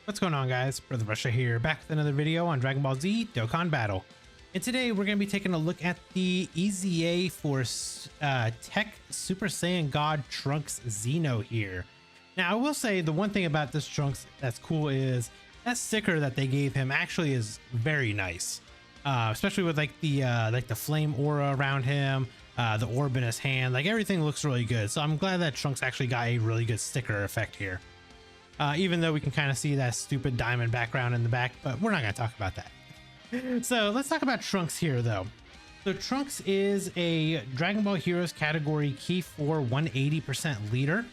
What's going on, guys? Brother Russia here, back with another video on Dragon Ball Z Dokkan Battle. And today we're going to be taking a look at the EZA for TEQ Super Saiyan God Trunks Xeno here. Now I will say the one thing about this Trunks that's cool is that sticker that they gave him actually is very nice. Especially with like the flame aura around him, the orb in his hand, like everything looks really good. So I'm glad that Trunks actually got a really good sticker effect here. Even though we can kind of see that stupid diamond background in the back, but we're not going to talk about that. So let's talk about Trunks here though. So Trunks is a Dragon Ball Heroes category Key 4 180% leader.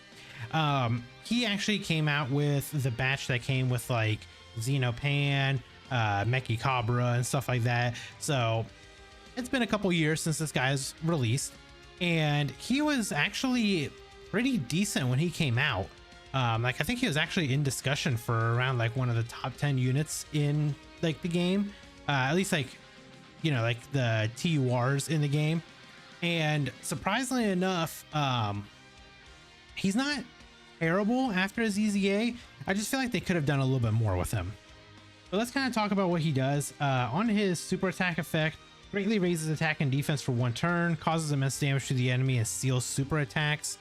He actually came out with the batch that came with like Xenopan, Meki Cabra and stuff like that. So it's been a couple years since this guy's released, and he was actually pretty decent when he came out. Like I think he was actually in discussion for around like one of the top 10 units in like the game, at least like, you know, like the TURs in the game. And surprisingly enough, he's not terrible after his EZA. I just feel like they could have done a little bit more with him. So let's kind of talk about what he does. On his super attack effect, greatly raises attack and defense for one turn, causes immense damage to the enemy and seals super attacks.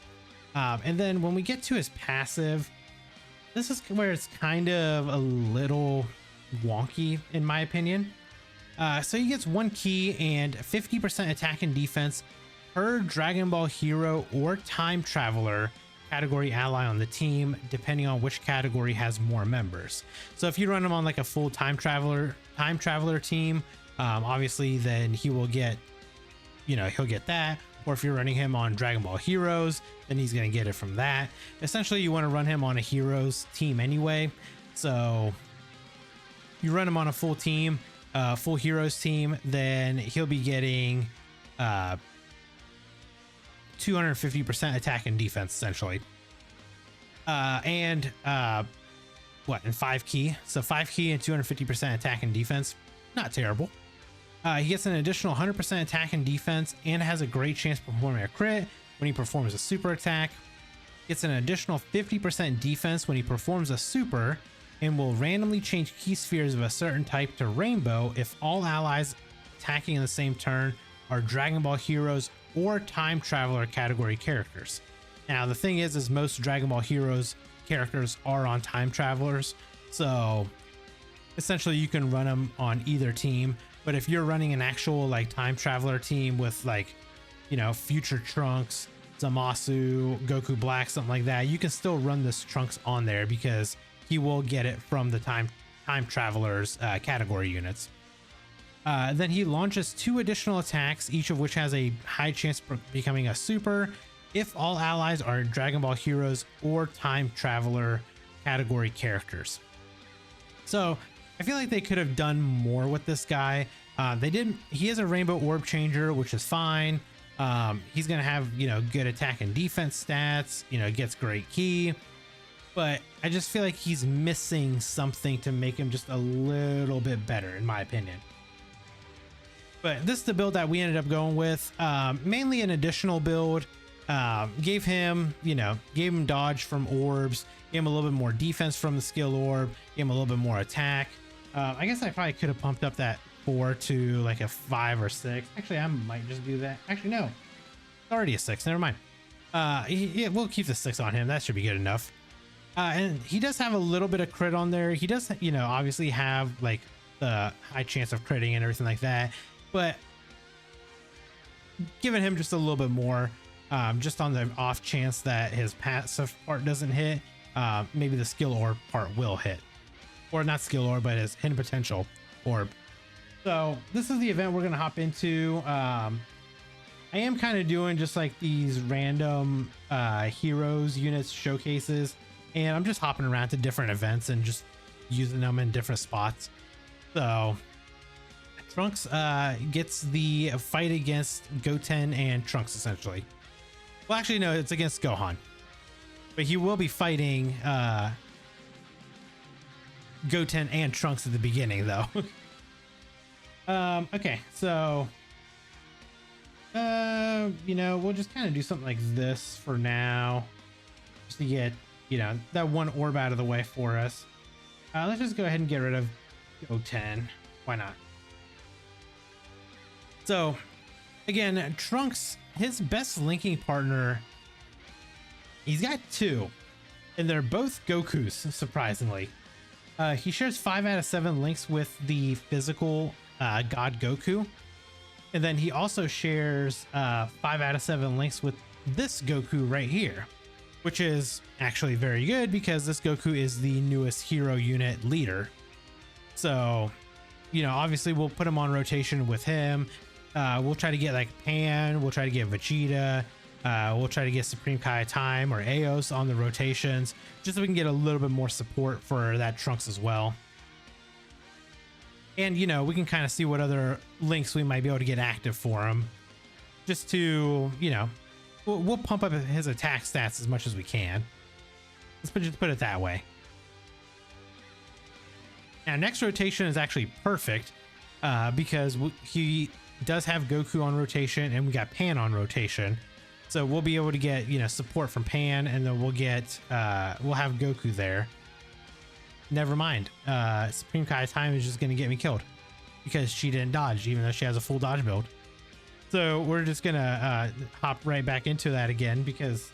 And then when we get to his passive, this is where it's kind of a little wonky in my opinion. So he gets one key and 50% attack and defense per Dragon Ball Hero or Time Traveler category ally on the team, depending on which category has more members. So if you run him on like a full Time Traveler team, obviously then he will get, you know, he'll get that. Or if you're running him on Dragon Ball Heroes, then he's going to get it from that. Essentially, you want to run him on a Heroes team anyway. So you run him on a full team, full Heroes team, then he'll be getting 250% attack and defense, essentially. And 5 key. So 5 key and 250% attack and defense. Not terrible. He gets an additional 100% attack and defense and has a great chance of performing a crit when he performs a super attack. Gets an additional 50% defense when he performs a super, and will randomly change key spheres of a certain type to rainbow if all allies attacking in the same turn are Dragon Ball Heroes or Time Traveler category characters. Now the thing is most Dragon Ball Heroes characters are on Time Travelers, so essentially you can run them on either team. But if you're running an actual like Time Traveler team with like, you know, Future Trunks, Zamasu, Goku Black, something like that, you can still run this Trunks on there because he will get it from the Time Travelers category units. Then he launches 2 additional attacks, each of which has a high chance of becoming a super if all allies are Dragon Ball Heroes or Time Traveler category characters. So I feel like they could have done more with this guy. They didn't. He has a rainbow orb changer, which is fine. He's gonna have, you know, good attack and defense stats, you know, gets great key, but I just feel like he's missing something to make him just a little bit better in my opinion. But this is the build that we ended up going with, mainly an additional build. Gave him dodge from orbs, gave him a little bit more defense from the skill orb, gave him a little bit more attack. I guess I probably could have pumped up that 4 to like a 5 or 6. Actually, I might just do that. Actually, no, it's already a 6. Never mind. We'll keep the 6 on him. That should be good enough. And he does have a little bit of crit on there. He does, you know, obviously have like the high chance of critting and everything like that, but giving him just a little bit more, just on the off chance that his passive part doesn't hit, maybe the skill orb part will hit. Or not skill orb, but his hidden potential orb. So this is the event we're gonna hop into. I am kind of doing just like these random heroes units showcases, and I'm just hopping around to different events and just using them in different spots. So Trunks gets the fight against Goten and Trunks essentially. Well, actually no, it's against Gohan, but he will be fighting Goten and Trunks at the beginning though. Okay, so you know, we'll just kind of do something like this for now, just to get, you know, that one orb out of the way for us. Let's just go ahead and get rid of O10. Why not? So again, Trunks, his best linking partner, he's got two, and they're both Gokus, surprisingly. He shares 5 out of 7 links with the physical God Goku. And then he also shares 5 out of 7 links with this Goku right here, which is actually very good because this Goku is the newest hero unit leader. So, you know, obviously we'll put him on rotation with him. We'll try to get like Pan, we'll try to get Vegeta, we'll try to get Supreme Kai Time or Eos on the rotations, just so we can get a little bit more support for that Trunks as well. And, you know, we can kind of see what other links we might be able to get active for him, just to, you know, we'll pump up his attack stats as much as we can. Just put it that way. Now, next rotation is actually perfect because he does have Goku on rotation and we got Pan on rotation. So we'll be able to get, you know, support from Pan, and then we'll get, we'll have Goku there. Never mind. Supreme Kai Time is just going to get me killed because she didn't dodge, even though she has a full dodge build. So we're just going to hop right back into that again because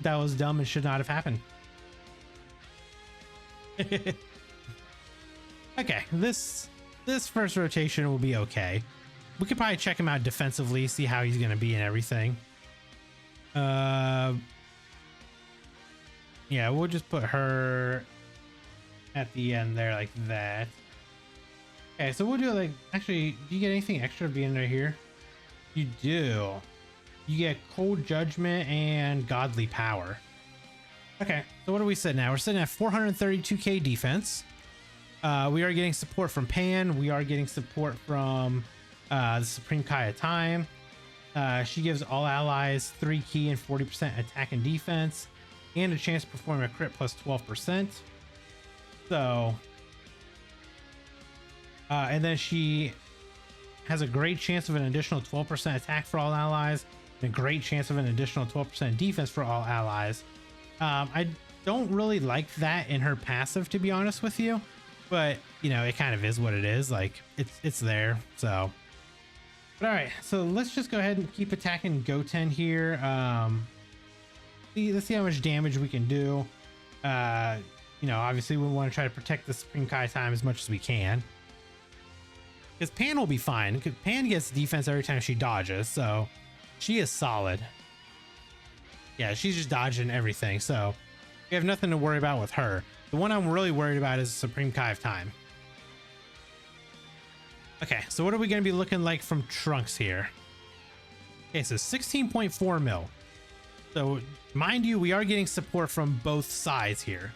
that was dumb and should not have happened. Okay, this first rotation will be okay. We could probably check him out defensively, see how he's going to be and everything. Yeah, we'll just put her at the end there like that. Okay, so we'll do like, actually, do you get anything extra being right here? You do. You get Cold Judgment and Godly Power. Okay, so what are we sitting at? We're sitting at 432k defense. We are getting support from Pan. We are getting support from the Supreme Kai of Time. She gives all allies 3 key and 40% attack and defense, and a chance to perform a crit plus 12%. So, and then she has a great chance of an additional 12% attack for all allies, and a great chance of an additional 12% defense for all allies. I don't really like that in her passive, to be honest with you, but you know, it kind of is what it is. Like it's there. So, but all right, so let's just go ahead and keep attacking Goten here. Let's see how much damage we can do. You know, obviously we want to try to protect the Supreme Kai Time as much as we can, because Pan will be fine, because Pan gets defense every time she dodges, so she is solid. Yeah, she's just dodging everything, so we have nothing to worry about with her. The one I'm really worried about is Supreme Kai of Time. Okay, so what are we going to be looking like from Trunks here? Okay, so 16.4 mil. So mind you, we are getting support from both sides here.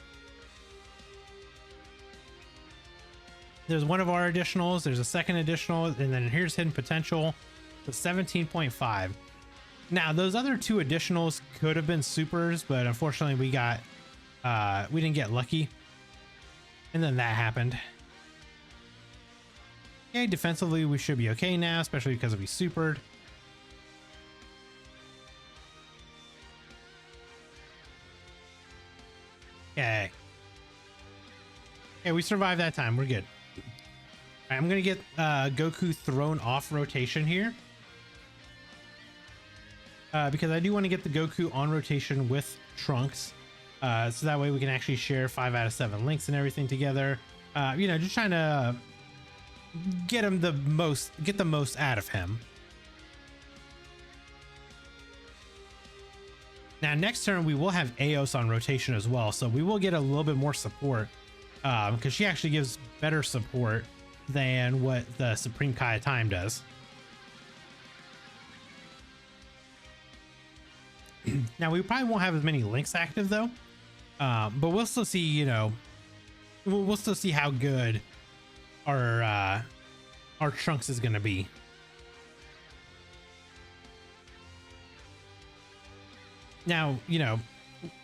There's one of our additionals, there's a second additional, and then here's hidden potential, so 17.5. Now those other two additionals could have been supers, but unfortunately we didn't get lucky, and then that happened. Okay, defensively we should be okay now, especially because we supered. Okay. Okay, we survived that time. We're good. All right, I'm gonna get Goku thrown off rotation here, because I do want to get the Goku on rotation with Trunks, so that way we can actually share 5 out of 7 links and everything together. You know, just trying to get him the most out of him. Now next turn we will have Eos on rotation as well, so we will get a little bit more support, because she actually gives better support than what the Supreme Kai of Time does. Now we probably won't have as many links active though, but we'll still see, you know, we'll still see how good our Trunks is going to be. Now, you know,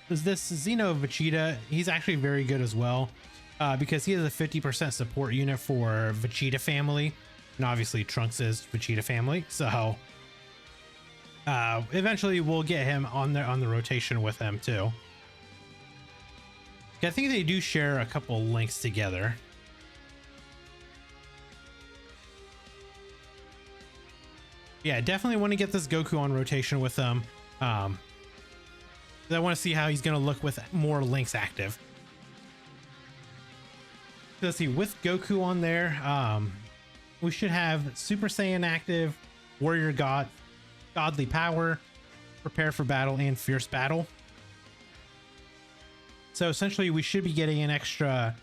this Xeno Vegeta, he's actually very good as well, because he has a 50% support unit for Vegeta family, and obviously Trunks is Vegeta family, so eventually we'll get him on the rotation with them too. I think they do share a couple links together. Yeah, definitely want to get this Goku on rotation with them. I want to see how he's going to look with more links active. Let's see, with Goku on there, we should have Super Saiyan active, Warrior God, Godly Power, Prepare for Battle, and Fierce Battle. So essentially we should be getting an extra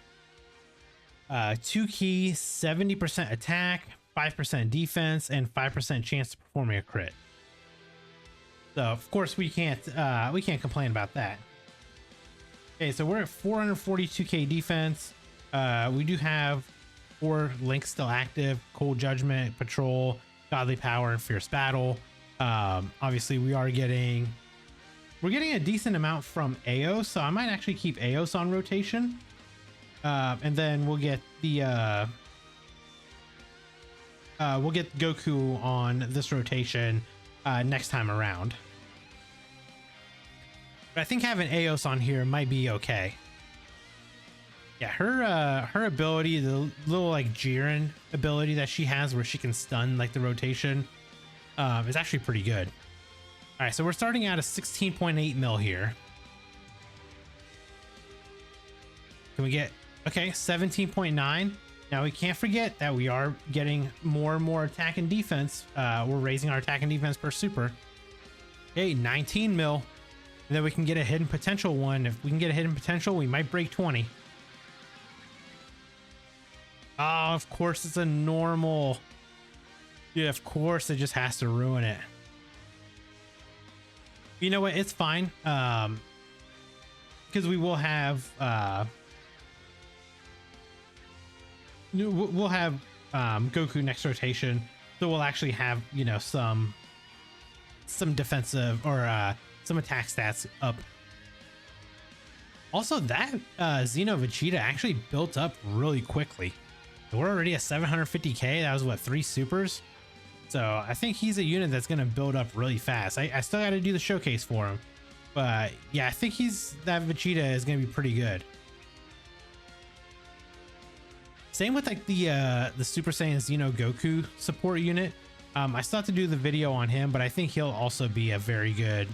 2 key, 70% attack, 5% defense, and 5% chance of performing a crit. So of course we can't complain about that. Okay, so we're at 442k defense. We do have 4 links still active: Cold Judgment, Patrol, Godly Power, and Fierce Battle. Obviously we're getting a decent amount from Aos, so I might actually keep Aos on rotation. And then we'll get Goku on this rotation next time around. But I think having Aos on here might be okay. Yeah, her ability, the little like Jiren ability that she has where she can stun like the rotation, is actually pretty good. All right, so we're starting out at 16.8 mil here. Can we get, okay, 17.9. Now we can't forget that we are getting more and more attack and defense. We're raising our attack and defense per super. Okay, 19 mil. And then we can get a hidden potential one. If we can get a hidden potential, we might break 20. Oh, of course it's a normal. Yeah, of course it just has to ruin it. You know what? It's fine. Because we will have Goku next rotation, so we'll actually have, you know, some defensive or some attack stats up. Also, that Xeno Vegeta actually built up really quickly. We're already at 750k. That was what, 3 supers? So I think he's a unit that's going to build up really fast. I still got to do the showcase for him, but yeah, I think that Vegeta is going to be pretty good. Same with like the Super Saiyan Xeno Goku support unit. I still have to do the video on him, but I think he'll also be a very good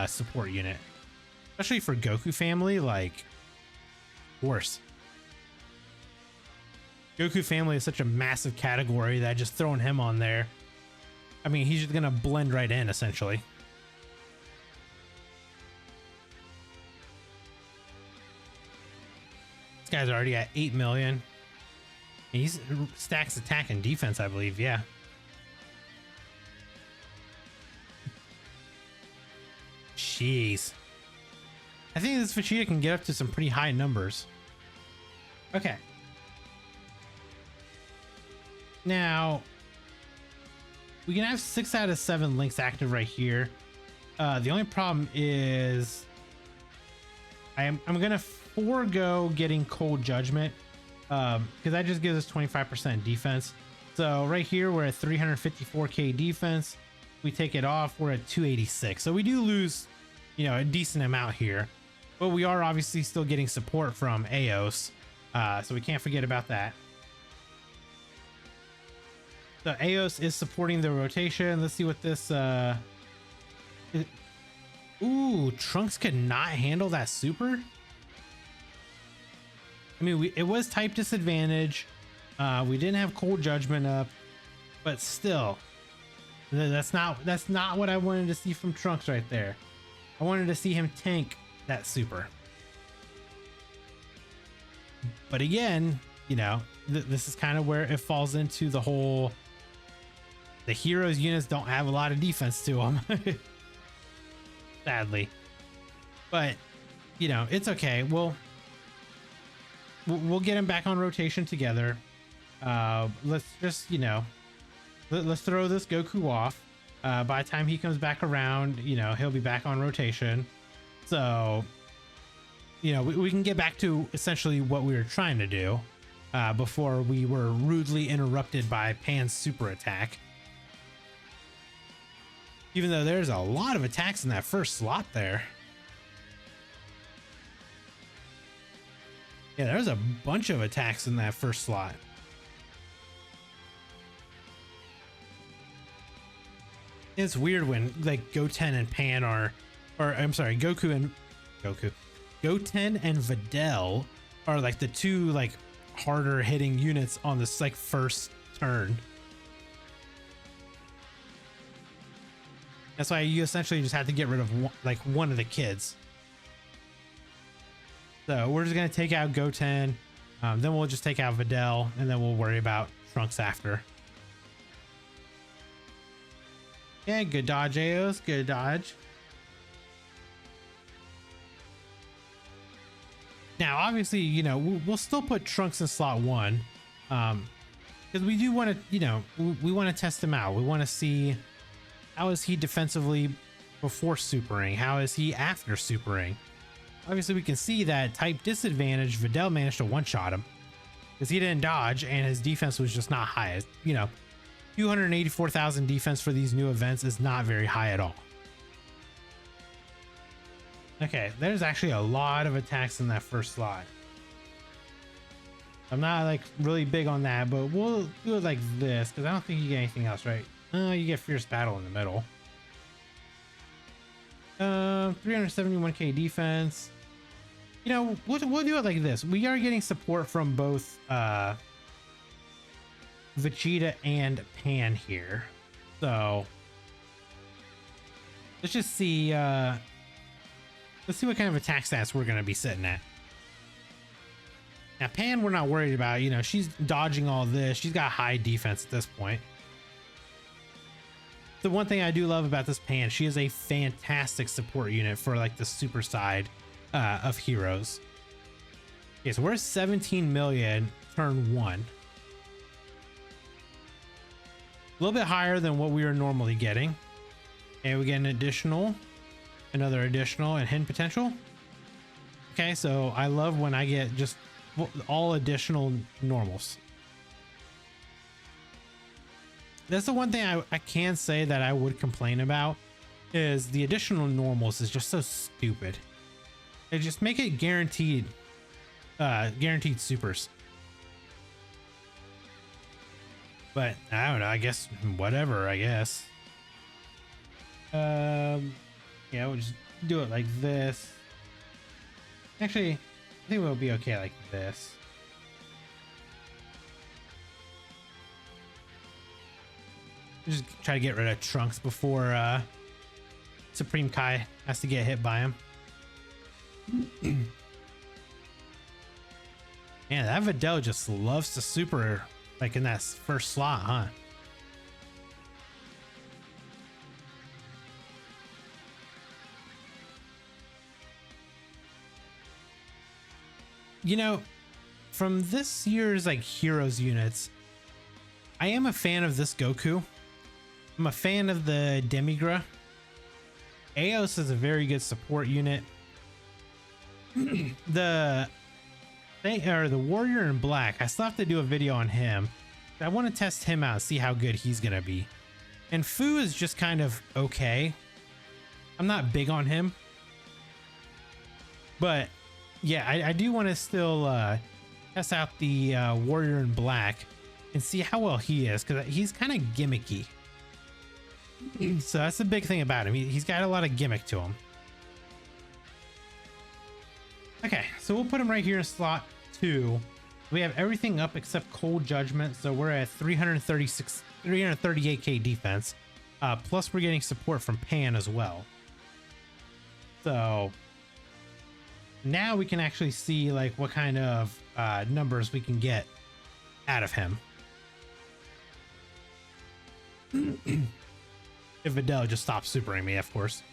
support unit, especially for Goku family. Like, of course, Goku family is such a massive category that just throwing him on there, I mean, he's just gonna blend right in essentially. This guy's already at 8 million. He's stacks attack and defense, I believe. Yeah. Jeez. I think this Vegeta can get up to some pretty high numbers. Okay. Now, we can have 6 out of 7 links active right here. The only problem is I'm gonna forego getting Cold Judgment, because that just gives us 25% defense. So right here we're at 354k defense. We take it off, we're at 286. So we do lose, you know, a decent amount here, but we are obviously still getting support from Aos, so we can't forget about that. So Aos is supporting the rotation. Let's see what this ooh, Trunks could not handle that super. I mean, it was type disadvantage. We didn't have Cold Judgment up, but still, that's not what I wanted to see from Trunks right there. I wanted to see him tank that super. But again, you know, this is kind of where it falls into the whole, the heroes units don't have a lot of defense to them. Sadly. But, you know, it's okay. We'll get him back on rotation together. Let's just, you know, let's throw this Goku off. By the time he comes back around, you know, he'll be back on rotation. So, you know, we can get back to essentially what we were trying to do before we were rudely interrupted by Pan's super attack. Even though there's a lot of attacks in that first slot there. Yeah, there's a bunch of attacks in that first slot. It's weird when like Goten and Pan are, or I'm sorry, Goten and Videl are like the two like harder hitting units on this like first turn. That's why you essentially just have to get rid of one of the kids. So we're just gonna take out Goten, then we'll just take out Videl, and then we'll worry about Trunks after. Yeah, good dodge, Eos. Good dodge. Now, obviously, you know, we'll still put Trunks in slot 1, because we do want to, you know, we want to test him out. We want to see how is he defensively before supering, how is he after supering. Obviously, we can see that type disadvantage, Videl managed to one-shot him because he didn't dodge and his defense was just not high. You know, 284,000 defense for these new events is not very high at all. Okay, there's actually a lot of attacks in that first slot. I'm not like really big on that, but we'll do it like this because I don't think you get anything else, right? You get Fierce Battle in the middle. 371k defense. You know, we'll do it like this. We are getting support from both Vegeta and Pan here, so let's just see. Let's see what kind of attack stats we're going to be sitting at. Now, Pan, we're not worried about. You know, she's dodging all this. She's got high defense at this point. The one thing I do love about this Pan, she is a fantastic support unit for like the super side of heroes. Okay, so we're 17 million turn 1. A little bit higher than what we are normally getting. And we get an additional, another additional, and hidden potential. Okay, so I love when I get just all additional normals. That's the one thing I can say that I would complain about is the additional normals is just so stupid. They just make it guaranteed supers. But I don't know, I guess whatever, I guess. Yeah, we'll just do it like this. Actually, I think we'll be okay like this. Just try to get rid of Trunks before Supreme Kai has to get hit by him. Man, that Videl just loves to super like in that first slot, huh? You know, from this year's like heroes units, I am a fan of this Goku. I'm a fan of the Demigra. Eos is a very good support unit. The Warrior in Black, I still have to do a video on him. I want to test him out, see how good he's gonna be. And Fu is just kind of okay. I'm not big on him, but yeah, I do want to still test out the Warrior in Black and see how well he is, because he's kind of gimmicky. So that's the big thing about him. He's got a lot of gimmick to him. Okay, so we'll put him right here in slot 2. We have everything up except Cold Judgment, so we're at 338k defense. Plus we're getting support from Pan as well. So now we can actually see like what kind of numbers we can get out of him. If Videl just stops supering me, of course.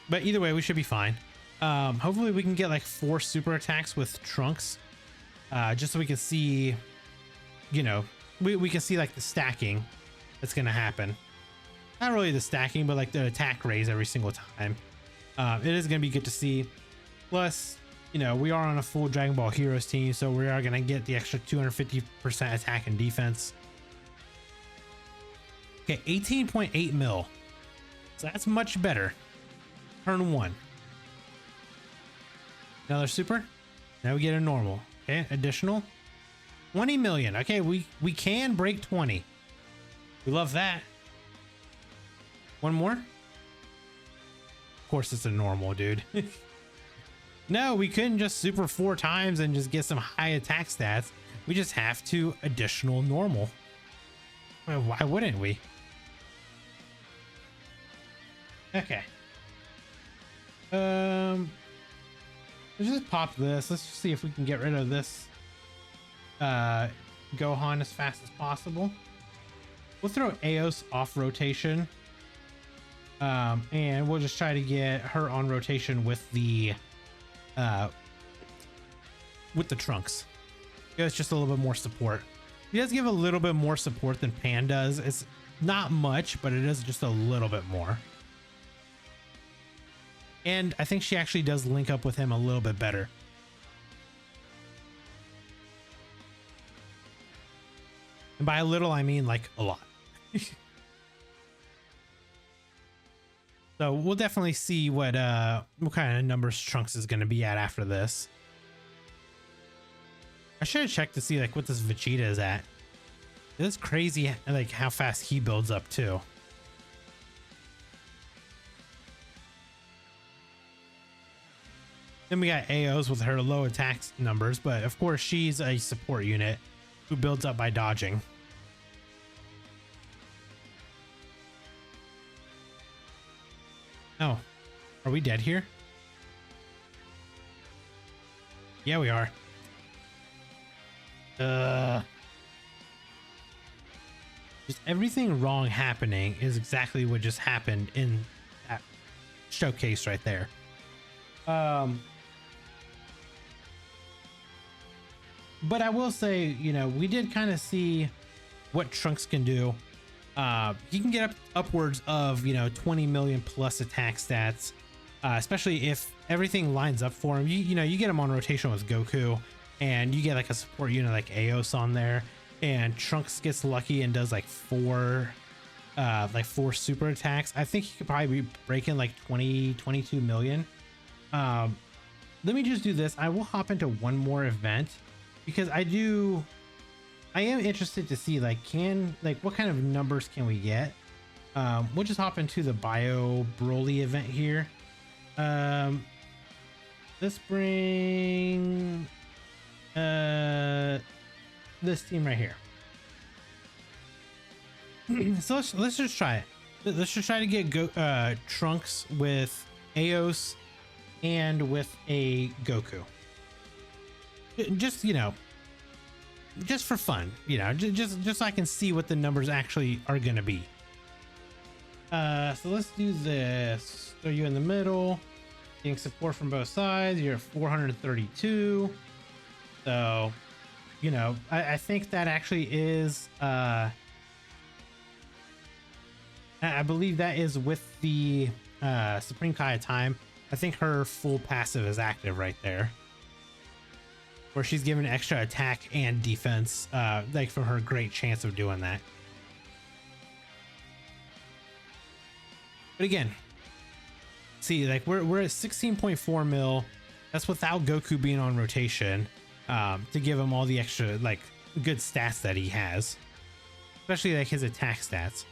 But either way, we should be fine. Hopefully we can get like 4 super attacks with Trunks, just so we can see, you know, we can see like the stacking that's gonna happen. Not really the stacking, but like the attack raise every single time. It is gonna be good to see. Plus, you know, we are on a full Dragon Ball Heroes team, so we are gonna get the extra 250% attack and defense. Okay, 18.8 mil. So that's much better. Turn 1. Another super. Now we get a normal. Okay, additional 20 million. Okay, we can break 20. We love that. One more. Of course it's a normal, dude. No, we couldn't just super 4 times and just get some high attack stats. We just have to additional normal. Well, why wouldn't we? Okay. Let's just pop this. Let's just see if we can get rid of this Gohan as fast as possible. We'll throw Eos off rotation. And we'll just try to get her on rotation with the Trunks. It's just a little bit more support. He does give a little bit more support than Pan does. It's not much, but it is just a little bit more. And I think she actually does link up with him a little bit better. And by a little, I mean like a lot. So we'll definitely see what kind of numbers Trunks is going to be at after this. I should have checked to see like what this Vegeta is at. It's crazy like how fast he builds up too. Then we got Aos with her low attack numbers, but of course she's a support unit who builds up by dodging. Oh, are we dead here? Yeah, we are. Just everything wrong happening is exactly what just happened in that showcase right there. But I will say, you know, we did kind of see what Trunks can do. He can get upwards of, you know, 20 million plus attack stats, especially if everything lines up for him. You know, you get him on rotation with Goku, and you get like a support unit like Eos on there, and Trunks gets lucky and does like four super attacks. I think he could probably be breaking like 22 million. Let me just do this. I will hop into one more event because I am interested to see like what kind of numbers can we get. We'll just hop into the Bio Broly event here. Let's bring this team right here. So let's just try it. Let's just try to get Trunks with Eos and with a Goku. Just, you know, just for fun, you know, just so I can see what the numbers actually are gonna be. So let's do this. Throw you in the middle, getting support from both sides. You're at 432. So, you know, I think that actually is I believe that is with the Supreme Kai time. I think her full passive is active right there, where she's given extra attack and defense, like from her great chance of doing that. But again, see, like we're at 16.4 mil. That's without Goku being on rotation, to give him all the extra like good stats that he has, especially like his attack stats.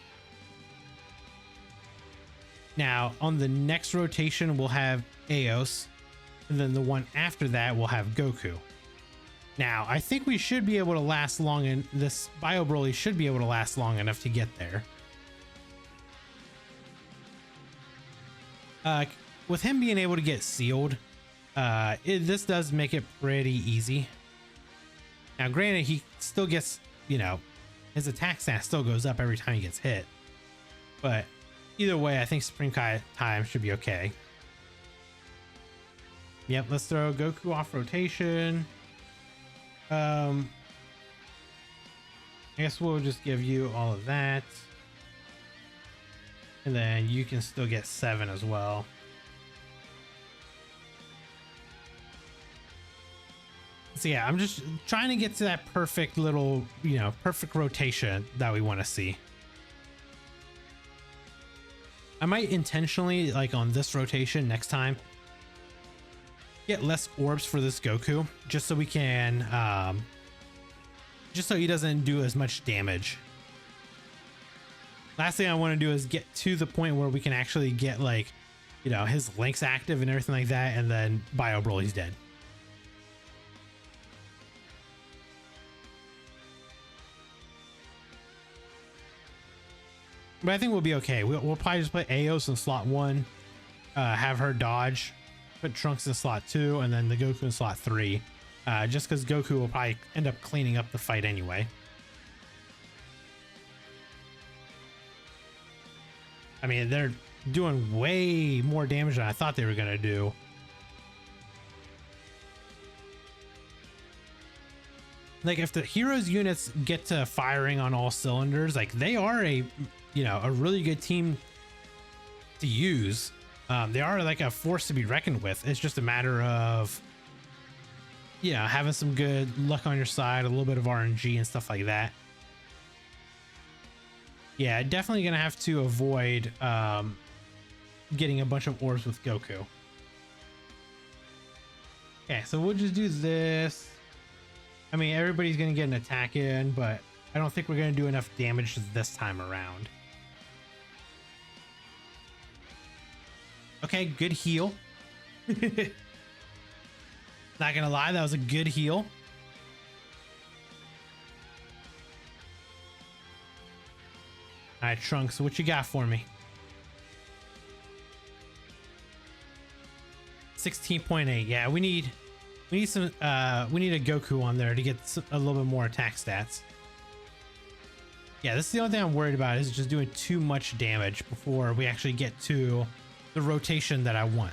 Now on the next rotation we'll have Eos, and then the one after that we'll have Goku. Now I think we should be able to last long, and this Bio Broly should be able to last long enough to get there. With him being able to get sealed, this does make it pretty easy. Now granted, he still gets, you know, his attack stat still goes up every time he gets hit, but either way I think Supreme Kai time should be okay. Yep, let's throw Goku off rotation. I guess we'll just give you all of that, and then you can still get 7 as well. So yeah, I'm just trying to get to that perfect little, you know, perfect rotation that we want to see. I might intentionally, like on this rotation next time, get less orbs for this Goku, just so we can, just so he doesn't do as much damage. Last thing I want to do is get to the point where we can actually get, like, you know, his links active and everything like that, and then Bio Broly's dead. But I think we'll be okay. We'll probably just put Aos in slot 1, have her dodge, put Trunks in slot 2, and then the Goku in slot 3. Just because Goku will probably end up cleaning up the fight anyway. I mean, they're doing way more damage than I thought they were going to do. Like, if the heroes units get to firing on all cylinders, like, they are a, you know, a really good team to use. They are like a force to be reckoned with. It's just a matter of, you know, having some good luck on your side, a little bit of RNG and stuff like that. Yeah, definitely gonna have to avoid getting a bunch of orbs with Goku. Okay, so we'll just do this. I mean, everybody's gonna get an attack in, but I don't think we're gonna do enough damage this time around. Okay, good heal. Not gonna lie, that was a good heal. All right, Trunks, what you got for me? 16.8. Yeah, we need some we need a Goku on there to get a little bit more attack stats. Yeah, this is the only thing I'm worried about, is just doing too much damage before we actually get to the rotation that I want.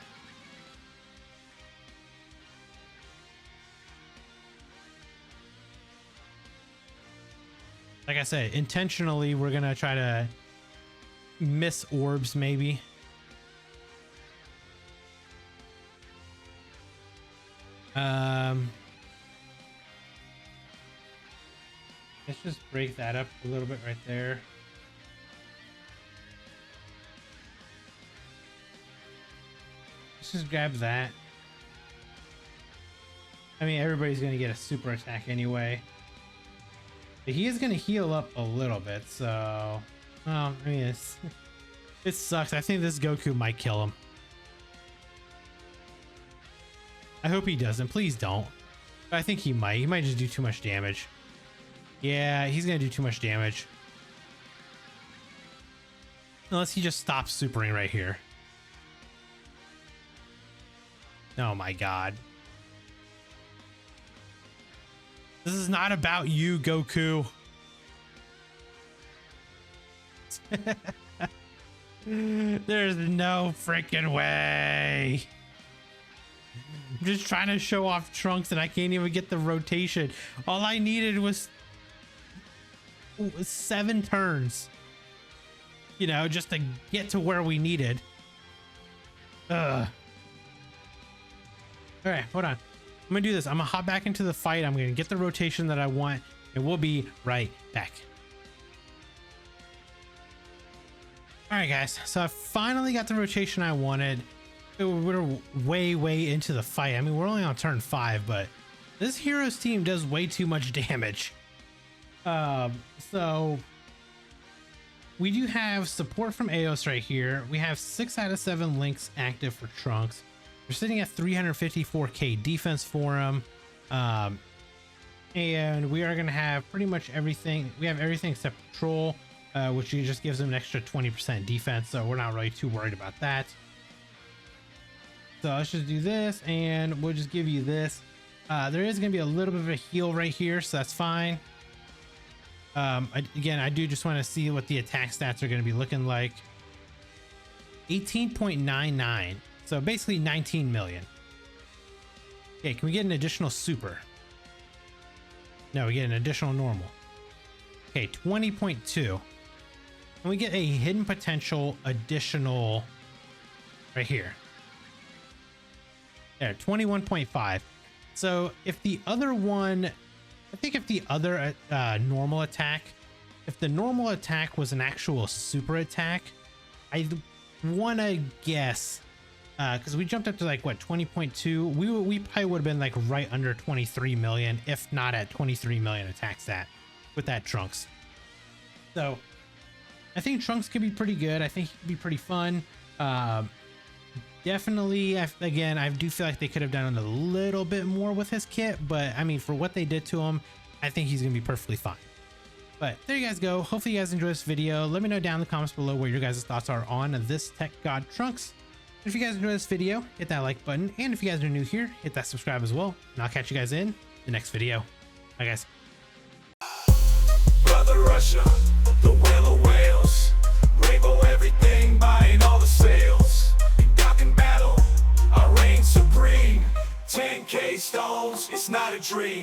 Like I said, intentionally, we're gonna try to miss orbs, maybe. Let's just break that up a little bit right there. Let's just grab that. I mean, everybody's gonna get a super attack anyway. But he is gonna heal up a little bit, so I mean, it sucks. I think this Goku might kill him. I hope he doesn't. Please don't. But I think he might. He might just do too much damage. Yeah, he's gonna do too much damage. Unless he just stops supering right here. Oh my god. This is not about you, Goku. There's no freaking way. I'm just trying to show off Trunks and I can't even get the rotation. All I needed was 7 turns, you know, just to get to where we needed. All right, hold on. I'm gonna do this. I'm gonna hop back into the fight. I'm gonna get the rotation that I want, and we'll be right back. All right, guys. So I finally got the rotation I wanted. We're way into the fight. I mean, we're only on turn 5, but this hero's team does way too much damage. So we do have support from Aos right here. We have 6 out of 7 links active for Trunks. We're sitting at 354k defense for him. And we are going to have pretty much everything. We have everything except Troll, which just gives him an extra 20% defense. So we're not really too worried about that. So let's just do this and we'll just give you this. There is going to be a little bit of a heal right here, so that's fine. Again, I do just want to see what the attack stats are going to be looking like. 18.99. So basically 19 million. Okay, can we get an additional super? No, we get an additional normal. Okay, 20.2. And we get a hidden potential additional right here. There, 21.5. So if the other one, I think if the other normal attack, if the normal attack was an actual super attack, I want to guess because we jumped up to like what 20.2. We probably would have been like right under 23 million, if not at 23 million attack stat with that Trunks. So I think Trunks could be pretty good. I think he could be pretty fun. Definitely, again, I do feel like they could have done a little bit more with his kit, but I mean, for what they did to him, I think he's gonna be perfectly fine. But there you guys go. Hopefully you guys enjoyed this video. Let me know down in the comments below what your guys' thoughts are on this Tech God Trunks. If you guys enjoyed this video, hit that like button, and if you guys are new here, hit that subscribe as well, and I'll catch you guys in the next video. Bye guys. Brother Russia, the whale of whales, rainbow everything, buying all the sales. In Dokkan battle, I reign supreme. 10K stones, it's not a dream.